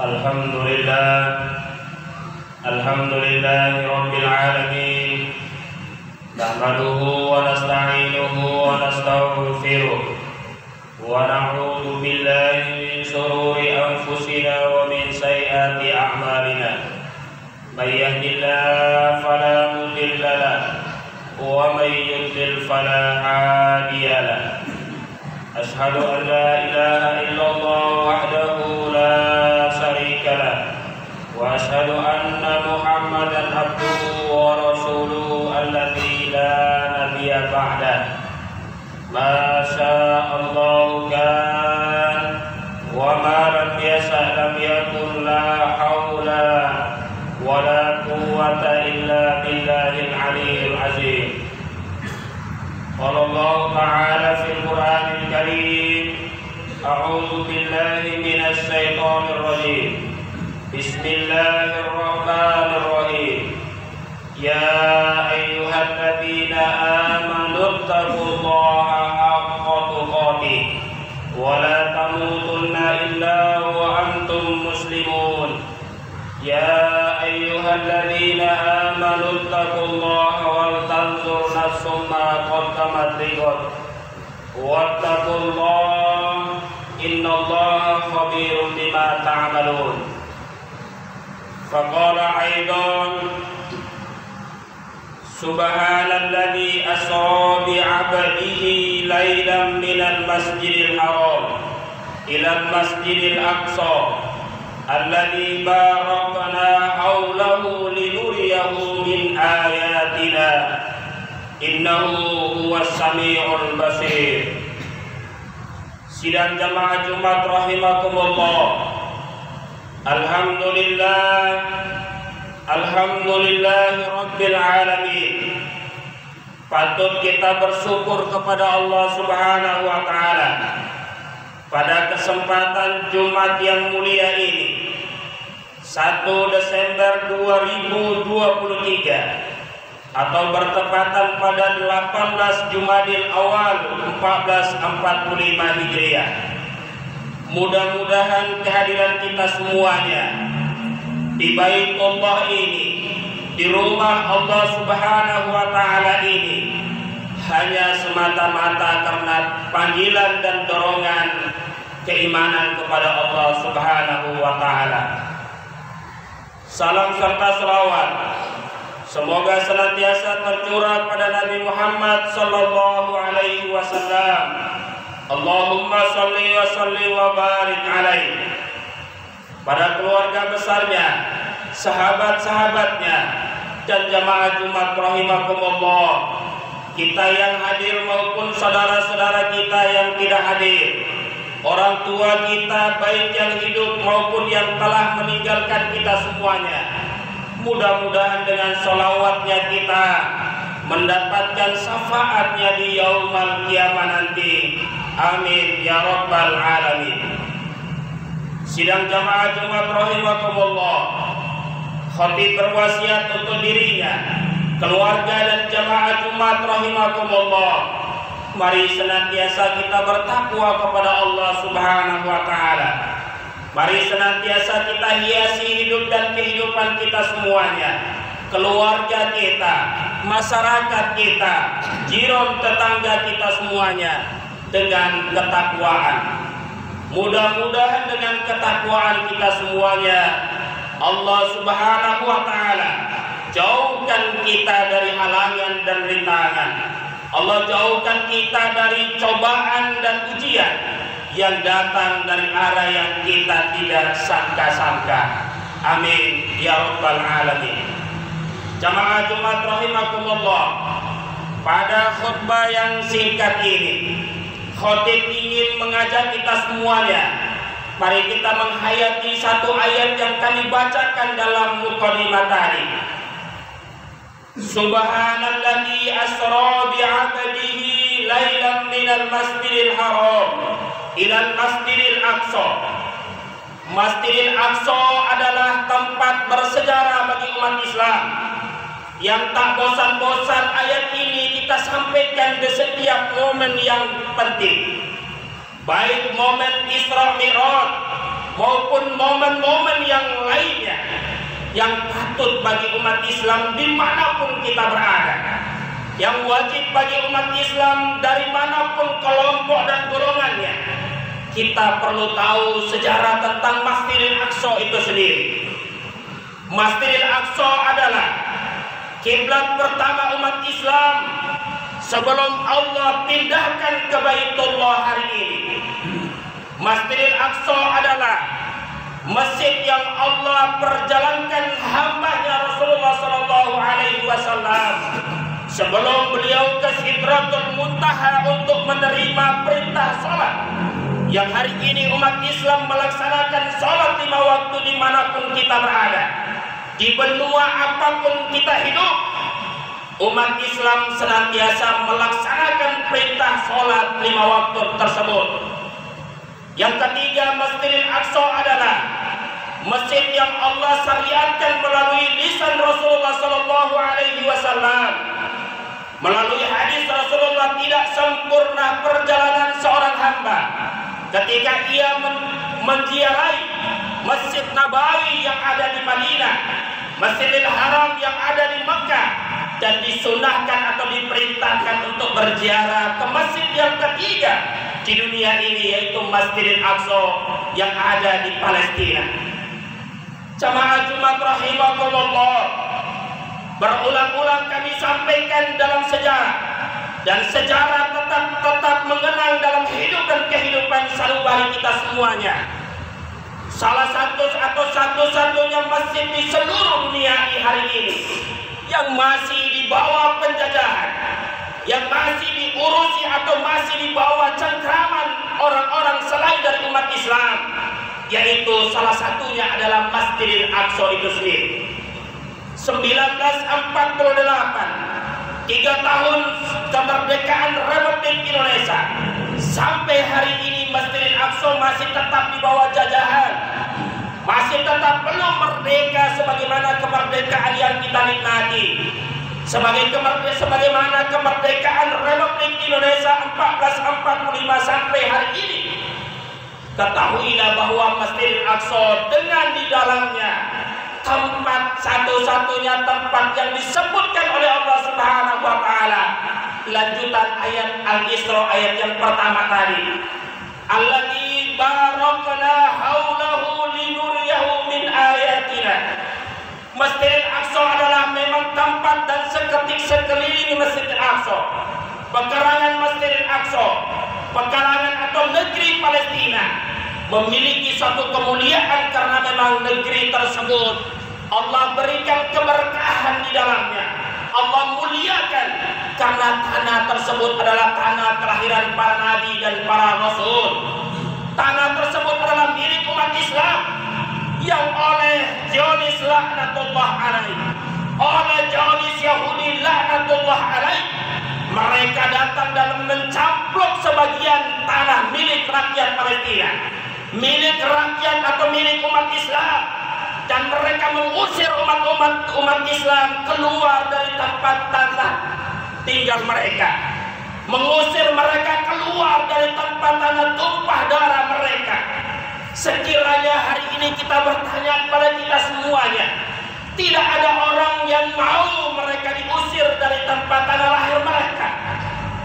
Alhamdulillah Rabbil Alamin. Nahmaduhu wa nasta'inuhu wa nastaghfiruh wa na'udzu billahi min shururi anfusina wa min sayyiati a'malina. May yahdihillahu fala mudilla lahu wa may yudlil fala hadiya lahu. Ashhadu an la ilaha illallah wahdahu la syarika lahu wa ashhadu anna Muhammadan abduhu wa rasuluhu alladzi la nabiyya ba'dahu. Ma sya'allahu kan wa ma lam yasha' lam yakun. La haula wa la quwwata illa billahil aliyyil azim. Qala Allah ta'ala fil Qur'anil Karim, a'udzu billahi minasy syaithanir rajim. Bismillahirrahmanirrahim. Ya ayyuhalladzina amanu taqullaha haqqa tuqatih wa la tamutunna illa wa antum muslimun. Ya ayyuhalladzina amanu taqullaha wal tanzur nafsum ma qaddamat lighad wattaqullaha innallaha khabirun bima ta'malun. Faqala aidan subhanalladzi asra bi 'abdihi lailan minal masjidil haram ilal masjidil aqsa alladzi barakna haulahu linuriyahu min ayatina innahu huwas samiul basir. Sidang jamaah Jumat rahimakumullah. Alhamdulillahi Rabbil Alamin. Patut kita bersyukur kepada Allah Subhanahu wa Ta'ala pada kesempatan Jumat yang mulia ini, 1 Desember 2023, atau bertepatan pada 18 Jumadil Awal 1445 Hijriah. Mudah-mudahan kehadiran kita semuanya di Baitullah ini, di rumah Allah Subhanahu wa Ta'ala ini, hanya semata-mata karena panggilan dan dorongan keimanan kepada Allah Subhanahu wa Ta'ala. Salam serta selawat semoga senantiasa tercurah pada Nabi Muhammad sallallahu alaihi wasallam. Allahumma sholli wa sallim wa barik alaihi. Pada keluarga besarnya, sahabat-sahabatnya, dan jamaah Jumat rahimakumullah, kita yang hadir maupun saudara-saudara kita yang tidak hadir, orang tua kita baik yang hidup maupun yang telah meninggalkan kita semuanya, mudah-mudahan dengan sholawatnya kita mendapatkan syafaatnya di yaumul qiyamah nanti. Amin ya rabbal alamin. Sidang jamaah Jumat rahimakumullah, khatib berwasiat untuk dirinya, keluarga dan jamaah Jumat rahimakumullah, mari senantiasa kita bertakwa kepada Allah Subhanahu wa Ta'ala. Mari senantiasa kita hiasi hidup dan kehidupan kita semuanya, keluarga kita, masyarakat kita, jiran tetangga kita semuanya, dengan ketakwaan. Mudah-mudahan dengan ketakwaan kita semuanya, Allah Subhanahu wa Ta'ala jauhkan kita dari halangan dan rintangan. Allah jauhkan kita dari cobaan dan ujian yang datang dari arah yang kita tidak sangka-sangka. Amin ya rabbal alamin. Jamaah Jumat rahimakumullah, pada khutbah yang singkat ini, khatib ingin mengajak kita semuanya, mari kita menghayati satu ayat yang kami bacakan dalam muqaddimah tadi. Subhanalladzi asra bi 'abdihi lailan minal masjidil haram ilal masjidil aqsa. Masjidil Aqsa adalah tempat bersejarah bagi umat Islam yang tak bosan-bosan ayat ini kita sampaikan di setiap momen yang penting, baik momen Isra Mi'raj maupun momen-momen yang lainnya yang patut bagi umat Islam dimanapun kita berada, yang wajib bagi umat Islam dari manapun kelompok dan golongannya. Kita perlu tahu sejarah tentang Masjidil Aqsa itu sendiri. Masjidil Aqsa adalah kiblat pertama umat Islam sebelum Allah pindahkan ke Baitullah hari ini. Masjidil Aqsa adalah masjid yang Allah perjalankan hambanya Rasulullah SAW sebelum beliau ke Sidratul Muntaha untuk menerima perintah salat. Yang hari ini umat Islam melaksanakan salat 5 waktu dimanapun kita berada, di benua apapun kita hidup, umat Islam senantiasa melaksanakan perintah salat 5 waktu tersebut. Yang ketiga, Masjidil Aqsa adalah masjid yang Allah syariatkan melalui lisan Rasulullah SAW. Melalui hadis Rasulullah, tidak sempurna perjalanan seorang hamba ketika ia menziarahi Masjid Nabawi yang ada di Madinah, Masjidil Haram yang ada di Mekah, dan disunahkan atau diperintahkan untuk berziarah ke masjid yang ketiga di dunia ini, yaitu Masjidil Aqsa yang ada di Palestina. Jamaah Jumat rahimakumullah, berulang-ulang kami sampaikan dalam sejarah, dan sejarah tetap mengenang dalam hidup dan kehidupan sanubari kita semuanya. Salah satu atau satu-satunya masjid di seluruh dunia di hari ini yang masih di bawah penjajahan, yang masih diurusi atau masih di bawah cengkraman orang-orang selain dari umat Islam, yaitu salah satunya adalah Masjidil Aqsa itu sendiri. 1948, 3 tahun kemerdekaan Republik Indonesia, sampai hari ini Masjidil Aqsa masih tetap di bawah jajahan, masih tetap belum merdeka sebagaimana kemerdekaan yang kita nikmati. Sebagaimana kemerdekaan Republik Indonesia 1445 sampai hari ini. Ketahuilah bahwa Masjidil Aqsa dengan di dalamnya tempat satu-satunya tempat yang disebutkan oleh Allah Subhanahu wa taala. Lanjutan ayat Al-Isra ayat yang pertama tadi. Alladzi barakna haulahu linuriyahu min ayatina. Masjidil Aqsa adalah memang tempat dan sekeliling Masjidil Aqsa, pekarangan Masjidil Aqsa, pekarangan atau negeri Palestina memiliki suatu kemuliaan karena memang negeri tersebut Allah berikan keberkahan di dalamnya. Allah muliakan karena tanah tersebut adalah tanah kelahiran para nabi dan para rasul. Tanah tersebut adalah milik umat Islam yang oleh Zionis laknatullah alaih, oleh Zionis Yahudi laknatullah alaih, mereka datang dan mencamplok sebagian tanah milik rakyat Palestina, milik rakyat atau milik umat Islam, dan mereka mengusir umat Islam keluar dari tempat tanah tinggal mereka, mengusir mereka keluar dari tempat tanah tumpah darah mereka. Sekiranya hari ini kita bertanya kepada kita semuanya, tidak ada orang yang mau mereka diusir dari tempat tanah lahir mereka.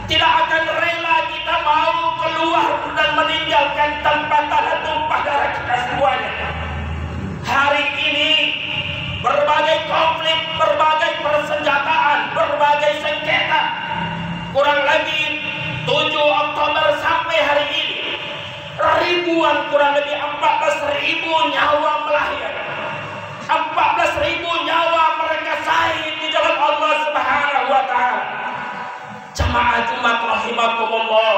Tidak akan rela kita mau keluar dan meninggalkan tempat tanah tumpah darah kita semuanya. Hari ini berbagai konflik, berbagai persenjataan, berbagai sengketa, kurang lebih 7 Oktober sampai hari ini ribuan, kurang lebih 14.000 nyawa melayang, 14.000 nyawa mereka syahid di jalan Allah Subhanahu wa taala. Jamaah Jumat rahimakumullah,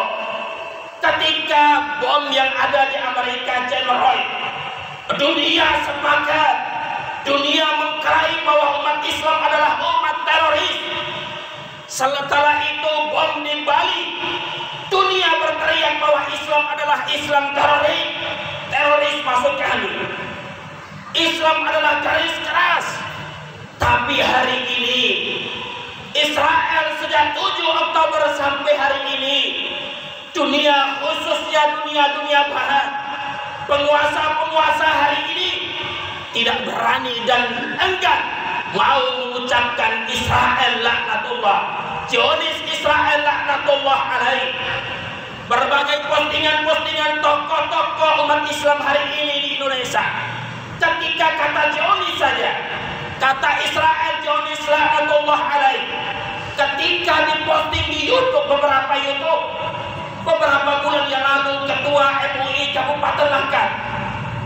ketika bom yang ada di Amerika General, dunia sepakat, dunia mengklaim bahwa umat Islam adalah umat teroris. Setelah itu bom di Bali, dunia berteriak bahwa Islam adalah Islam teroris. Teroris maksud kami, Islam adalah garis keras. Tapi hari ini Israel sejak 7 Oktober sampai hari ini, dunia khususnya dunia barat penguasa-penguasa hari ini tidak berani dan enggan mau mengucapkan Israel laknatullah, Zionis Israel laknatullah alaih. Berbagai postingan-postingan tokoh-tokoh umat Islam hari ini di Indonesia, ketika kata Zionis saja, kata Israel Zionis laknatullah alaih, ketika diposting di YouTube, beberapa bulan yang lalu, Ketua MUI Kabupaten Langkat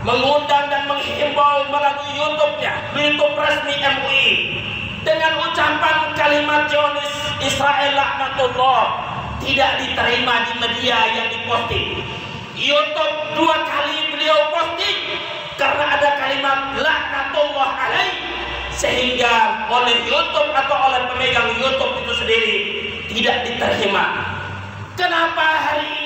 mengundang dan menghimbau melalui YouTube-nya, YouTube resmi MUI, dengan ucapan kalimat Zionis Israel laknatullah tidak diterima di media yang diposting. YouTube 2 kali beliau posting karena ada kalimat laknatullah alaih, sehingga oleh YouTube atau oleh pemegang YouTube itu sendiri tidak diterima. Kenapa hari ini